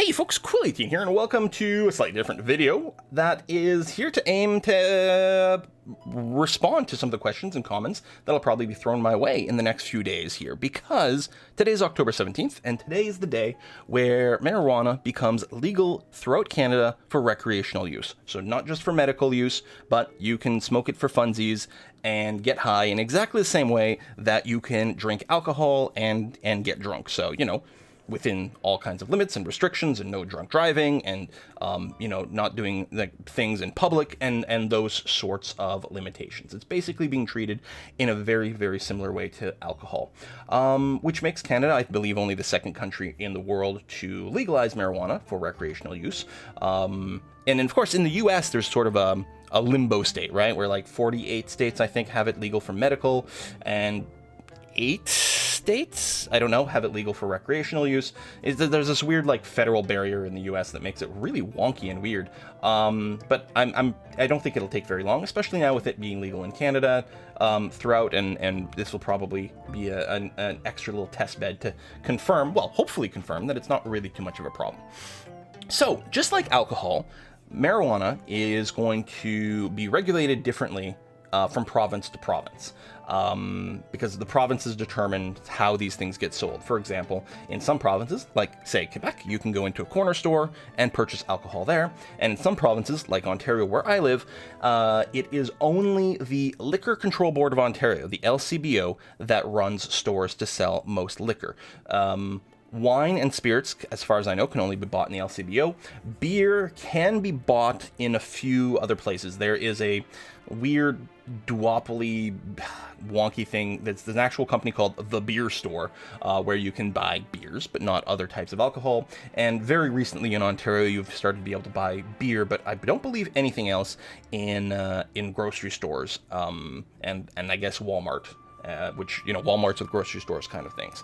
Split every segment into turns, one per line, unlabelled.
Hey folks, Cool18 here, and welcome to a slightly different video that is here to aim to respond to some of the questions and comments that'll probably be thrown my way in the next few days here, because today's October 17th, and today is the day where marijuana becomes legal throughout Canada for recreational use. So not just for medical use, but you can smoke it for funsies and get high in exactly the same way that you can drink alcohol and get drunk. So, you know, within all kinds of limits and restrictions, and no drunk driving, and not doing like things in public, and those sorts of limitations. It's basically being treated in a very, very similar way to alcohol, which makes Canada, I believe, only the second country in the world to legalize marijuana for recreational use. And of course, in the U.S., there's sort of a limbo state, right, where like 48 states, I think, have it legal for medical, and 8 states, I don't know, have it legal for recreational use. There's this weird like federal barrier in the US that makes it really wonky and weird. But I don't think it'll take very long, especially now with it being legal in Canada throughout, and this will probably be an extra little test bed to confirm, well, hopefully confirm, that it's not really too much of a problem. So, just like alcohol, marijuana is going to be regulated differently from province to province, because the provinces determine how these things get sold. For example, in some provinces, like say Quebec, you can go into a corner store and purchase alcohol there. And in some provinces, like Ontario, where I live, it is only the Liquor Control Board of Ontario, the LCBO, that runs stores to sell most liquor. Wine and spirits, as far as I know, can only be bought in the LCBO. Beer can be bought in a few other places. There is a weird duopoly wonky thing. There's an actual company called The Beer Store, where you can buy beers, but not other types of alcohol. And very recently in Ontario, you've started to be able to buy beer, but I don't believe anything else in grocery stores, and I guess Walmart, which, you know, Walmart's with grocery stores kind of things.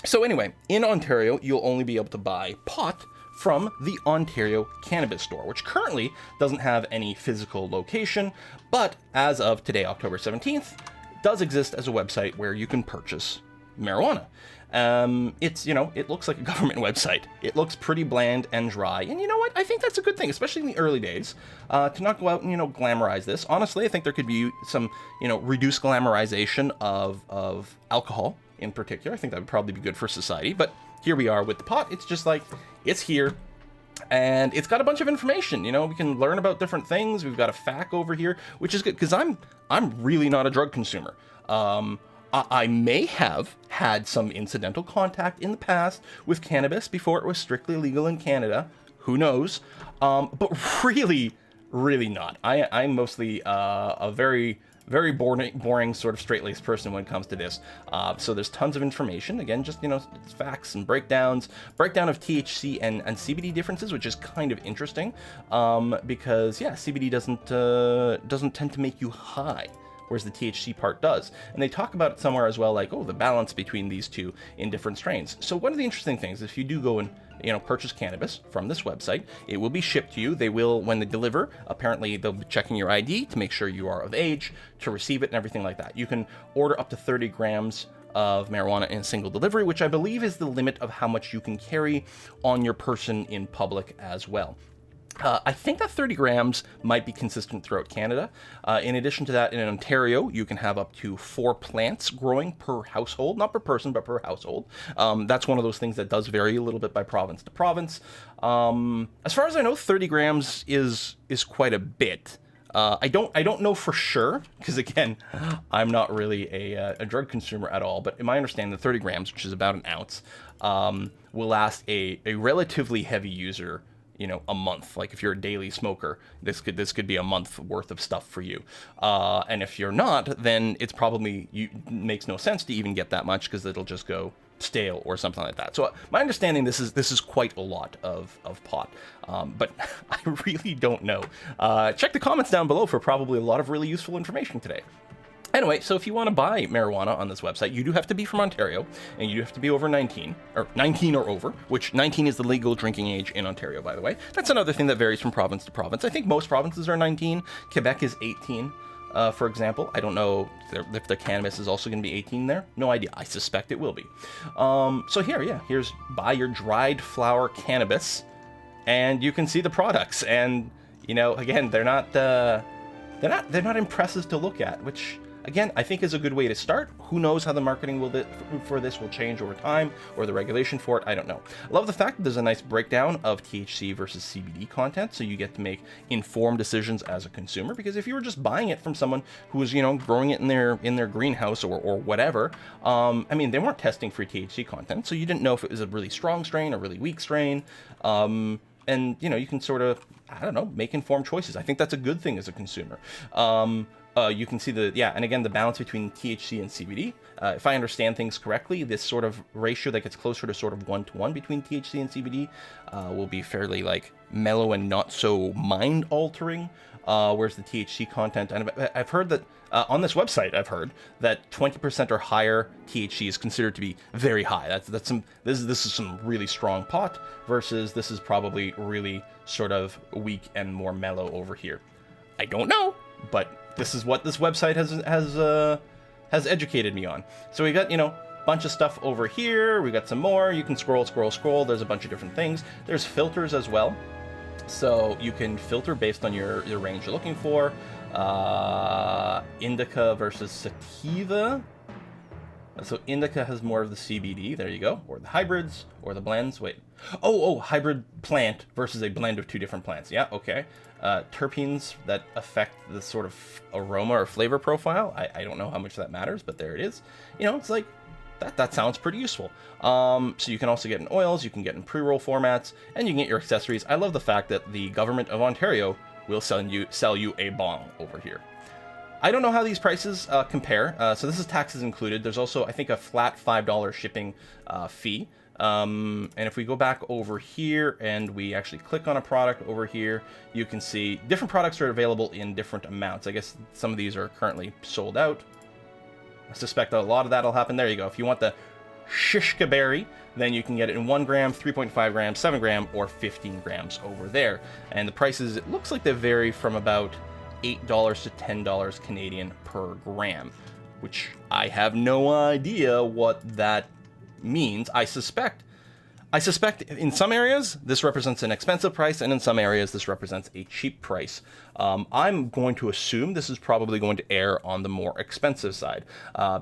So anyway, in Ontario, you'll only be able to buy pot from the Ontario Cannabis Store, which currently doesn't have any physical location, but as of today, October 17th, does exist as a website where you can purchase marijuana. It's, you know, it looks like a government website. It looks pretty bland and dry, and you know what? I think that's a good thing, especially in the early days, to not go out and, you know, glamorize this. Honestly, I think there could be some, you know, reduced glamorization of alcohol in particular. I think that would probably be good for society, but here we are with the pot. It's just like, it's here, and it's got a bunch of information. You know, we can learn about different things. We've got a FAQ over here, which is good, because I'm really not a drug consumer. I may have had some incidental contact in the past with cannabis before it was strictly legal in Canada. Who knows? But really not. I'm mostly a very boring sort of straight-laced person when it comes to this. So there's tons of information. Again, just, you know, facts and breakdown of THC and CBD differences, which is kind of interesting, because yeah, CBD doesn't tend to make you high, whereas the THC part does. And they talk about it somewhere as well, like, oh, the balance between these two in different strains. So one of the interesting things, if you do go and, you know, purchase cannabis from this website, it will be shipped to you. They will, when they deliver, apparently they'll be checking your ID to make sure you are of age to receive it and everything like that. You can order up to 30 grams of marijuana in a single delivery, which I believe is the limit of how much you can carry on your person in public as well. I think that 30 grams might be consistent throughout Canada. In addition to that, in Ontario, you can have up to 4 plants growing per household, not per person, but per household. That's one of those things that does vary a little bit by province to province. As far as I know, 30 grams is quite a bit. I don't know for sure, because again, I'm not really a drug consumer at all, but in my understanding, the 30 grams, which is about an ounce, will last a relatively heavy user, you know, a month. Like if you're a daily smoker, this could be a month worth of stuff for you. And if you're not, then it's probably makes no sense to even get that much, because it'll just go stale or something like that. So my understanding, this is quite a lot of pot, but I really don't know. Check the comments down below for probably a lot of really useful information today. Anyway, so if you want to buy marijuana on this website, you do have to be from Ontario, and you do have to be over 19, or 19 or over, which 19 is the legal drinking age in Ontario, by the way. That's another thing that varies from province to province. I think most provinces are 19. Quebec is 18. for example. I don't know if the cannabis is also going to be 18 there. No idea. I suspect it will be. So here's buy your dried flower cannabis, and you can see the products. And again, they're not impressive to look at, which again I think is a good way to start. Who knows how the marketing for this will change over time, or the regulation for it. I don't know. I love the fact that there's a nice breakdown of THC versus CBD content, so you get to make informed decisions as a consumer. Because if you were just buying it from someone who was growing it in their greenhouse or whatever, they weren't testing for THC content, so you didn't know if it was a really strong strain or really weak strain. And you can sort of, I don't know, make informed choices. I think that's a good thing as a consumer. You can see and again, the balance between THC and CBD. If I understand things correctly, this sort of ratio that gets closer to sort of 1-to-1 between THC and CBD will be fairly like mellow and not so mind altering. Whereas the THC content, and I've heard that on this website, I've heard that 20% or higher THC is considered to be very high. This is some really strong pot, versus this is probably really sort of weak and more mellow over here. I don't know, but this is what this website has educated me on. So we got bunch of stuff over here. We got some more. You can scroll. There's a bunch of different things. There's filters as well. So you can filter based on your range you're looking for. Indica versus sativa. So indica has more of the CBD, there you go, or the hybrids, or the blends. Wait, hybrid plant versus a blend of two different plants. Yeah, okay. Terpenes that affect the sort of aroma or flavor profile. I don't know how much that matters, but there it is. It's like that sounds pretty useful. So you can also get in oils, you can get in pre-roll formats, and you can get your accessories. I love the fact that the government of Ontario will sell you a bong over here. I don't know how these prices compare. So this is taxes included. There's also, I think, a flat $5 shipping fee. And if we go back over here and we actually click on a product over here, you can see different products are available in different amounts. I guess some of these are currently sold out. I suspect that a lot of that will happen. There you go. If you want the shishka berry, then you can get it in 1 gram, 3.5 grams, 7 gram, or 15 grams over there. And the prices, it looks like they vary from about $8 to $10 Canadian per gram, which I have no idea what that means. I suspect in some areas this represents an expensive price, and in some areas this represents a cheap price. I'm going to assume this is probably going to err on the more expensive side,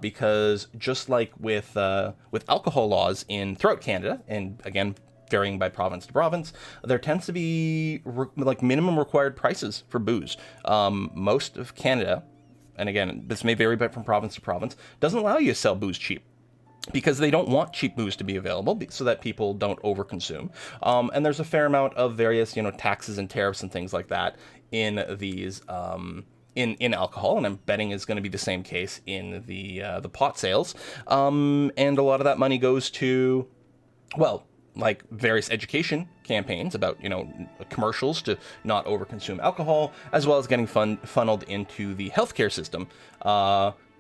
because just like with alcohol laws throughout Canada, and again varying by province to province, there tends to be like minimum required prices for booze. Most of Canada, and again this may vary from province to province, doesn't allow you to sell booze cheap, because they don't want cheap booze to be available so that people don't overconsume. And there's a fair amount of various, taxes and tariffs and things like that in these, in alcohol. And I'm betting is going to be the same case in the pot sales. And a lot of that money goes to, well, like various education campaigns about, commercials to not overconsume alcohol, as well as getting funneled into the healthcare system,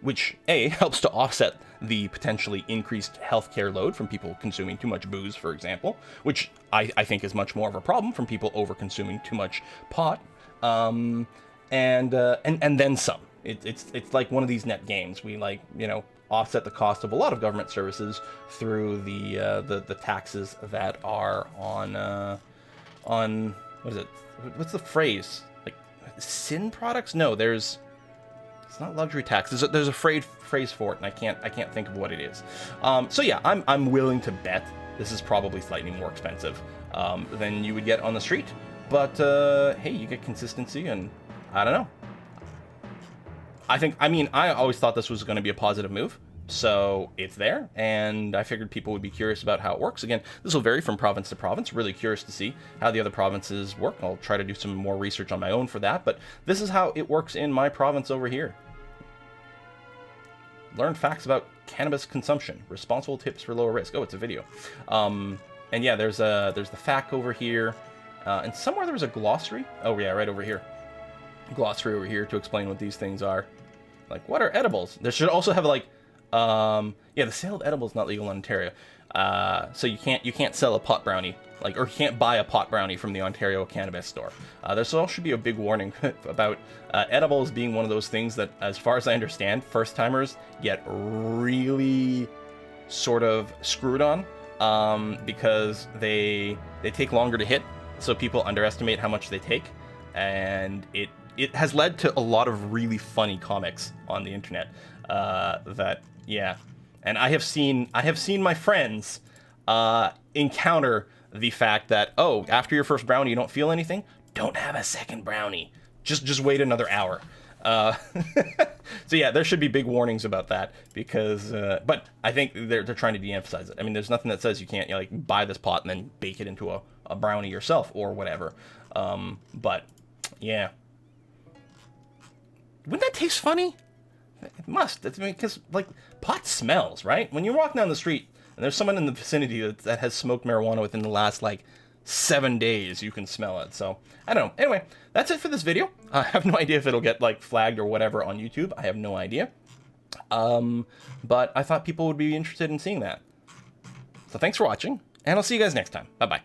which helps to offset the potentially increased healthcare load from people consuming too much booze, for example, which I think is much more of a problem from people over consuming too much pot, and then some. It's like one of these net gains. We offset the cost of a lot of government services through the taxes that are on what is it? What's the phrase? Like sin products? No, it's not luxury tax. There's a phrase for it, and I can't think of what it is. So yeah, I'm willing to bet this is probably slightly more expensive than you would get on the street. But hey, you get consistency, and I don't know. I always thought this was going to be a positive move. So it's there, and I figured people would be curious about how it works. Again, this will vary from province to province. Really curious to see how the other provinces work. I'll try to do some more research on my own for that, but this is how it works in my province over here. Learn facts about cannabis consumption. Responsible tips for lower risk. Oh, it's a video. And yeah, there's the fact over here, and somewhere there was a glossary. Oh yeah, right over here. Glossary over here to explain what these things are. Like, what are edibles? There should also have like Yeah, the sale of edibles is not legal in Ontario. So you can't sell a pot brownie, like, or you can't buy a pot brownie from the Ontario Cannabis store. There also should be a big warning about edibles being one of those things that, as far as I understand, first timers get really sort of screwed on, because they take longer to hit, so people underestimate how much they take, and it has led to a lot of really funny comics on the internet. That, yeah, and I have seen my friends encounter the fact that, oh, after your first brownie you don't feel anything, don't have a second brownie, just wait another hour. So yeah, there should be big warnings about that, because but I think they're trying to de-emphasize it. I mean, there's nothing that says you can't, like, buy this pot and then bake it into a brownie yourself or whatever. But yeah, wouldn't that taste funny? It must. I mean, because, like, pot smells, right? When you walk down the street and there's someone in the vicinity that has smoked marijuana within the last, like, 7 days, you can smell it. So I don't know. Anyway, that's it for this video. I have no idea if it'll get, like, flagged or whatever on YouTube. I have no idea. But I thought people would be interested in seeing that. So thanks for watching, and I'll see you guys next time. Bye-bye.